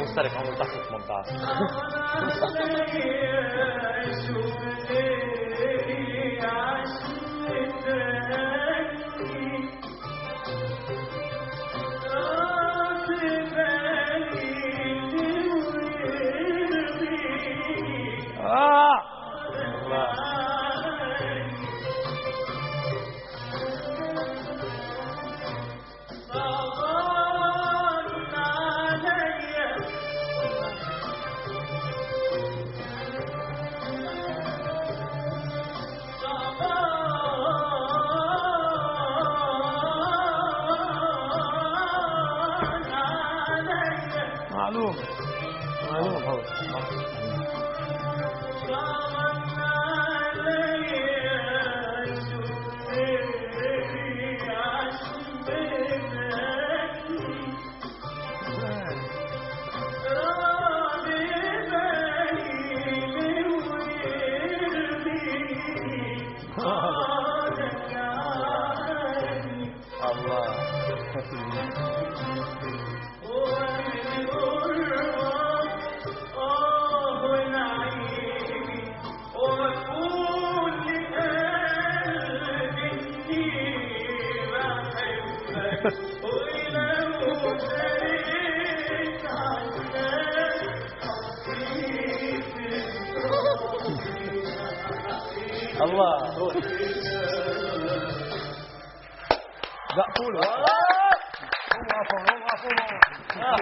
مشترك عمره تحت 18. معلوم هو الله زقفوله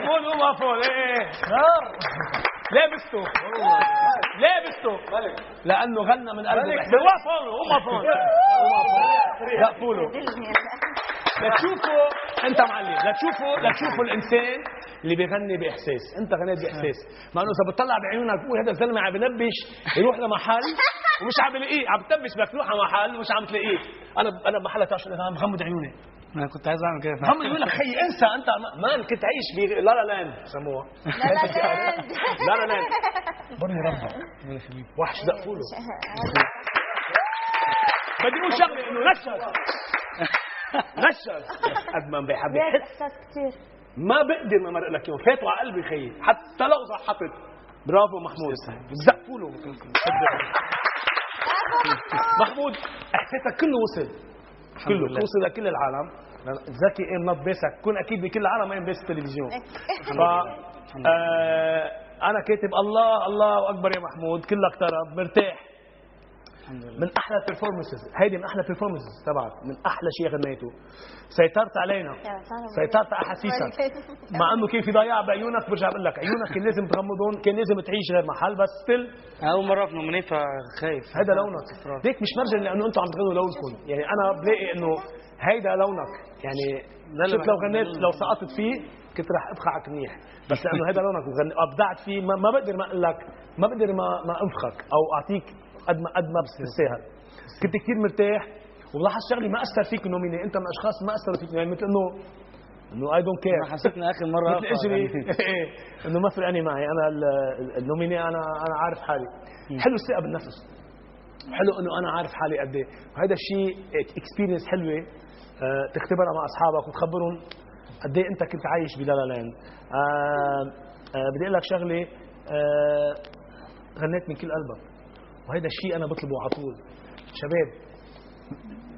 قوم عفوا ايه لابسته لانه غنى من قلبه وقفوا زقفوله لتشوفوا انت معلم لتشوفوا الانسان اللي بيغني باحساس. انت غنيت باحساس، مع انه اذا بتطلع بعيونك بتقول هذا الزلمه عم بنبش يروح لمحل ومش عم بلاقيه، عم تنبش بدك تروح على محل ومش عم تلاقيه. انا بمحل تعرف انا مغمض عيوني، انا كنت عايز اعمل كده. مغمض يقول لك خيي انسى انت مان كنت عايش لا لا لاند سموها لا لا لاند برني ربك وحش دقفوله. بدي اقول شغله انه نشر قد ما بيحب يحس كثير ما بقدر ما مرق لك يوم فاتوا على قلبي خيي حتى لو صحتت. برافو محمود زقفوا له محمود احساسك كله وصل وصل لكل العالم. ذكي ايه نوت بيسك كون اكيد بكل العالم ايه بيس التلفزيون. ف انا كاتب الله اكبر يا محمود كلك طرب مرتاح من احلى البرفورمانسز. هيدي من احلى البرفورمانسز تبعك، من احلى شيء غنيته. سيطرت علينا، سيطرت على احاسيسك، مع انه كان في ضياع بعيونك. برجع بقول لك عيونك كان لازم تغمضهم، كان لازم تعيش غير محل، بس ستيل اول مره في منيفه خايف. هذا لونك هيك مش مرجع لانه انتم عم تغنوا لونكم. يعني انا بلاقي انه هيدا لونك، يعني شفت لو غنيت لو سقطت فيه كنت رح ابخعك منيح، بس لانه هذا لونك وابدعت فيه ما بقدر ما اقول لك، ما بقدر ما انفخك او اعطيك قد ما بتستاهل. كنت كثير مرتاح ولاحظ شغلي ما اثر فيك النوميني. انت من الاشخاص ما اثروا فيك، يعني مثل انه اي دونت كير. حسيتني اخر مره مثل اجري انه ما فرقني معي انا النوميني. انا عارف حالي. حلو الثقه بالنفس، حلو انه انا عارف حالي قد ايه. وهذا الشيء اكسبيرينس حلوه تختبرها مع اصحابك وتخبرهم قد ايه انت كنت عايش بلا لا لاند. بدي اقول لك شغله، غنيت من كل قلبك، وهذا الشيء انا بطلبه على طول. شباب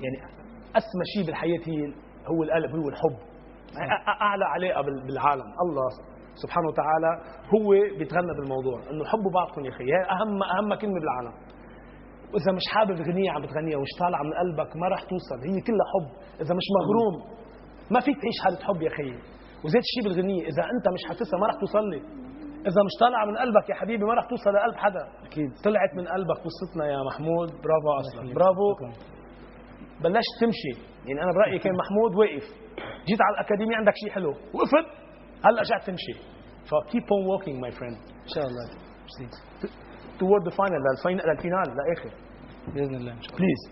يعني اسمى شيء بالحياه هو القلب، هو الحب. اعلى علاقه بالعالم. الله سبحانه وتعالى هو بيتغنى بالموضوع انه حبوا بعضكم يا اخي. هي اهم كلمه بالعالم. واذا مش حابب غنية عم بتغنيها ومش طالعه من قلبك ما راح توصل. هي كلها حب. اذا مش مغروم ما فيك تعيش حاله حب يا اخي. وزيت الشيء بالغنية، اذا انت مش حاسسها ما راح توصل لي. اذا مش طالعه من قلبك يا حبيبي ما رح توصل لقلب حدا. اكيد. طلعت من قلبك قصتنا يا محمود. برافو اصلا، برافو. بلشت تمشي. يعني انا برايي كان محمود وقف، جيت على الاكاديميه عندك شيء حلو، وقفت هلا رجعت تمشي. ف keep on walking my friend ان شاء الله. toward the final للفينال للاخر باذن الله ان شاء الله. بليز.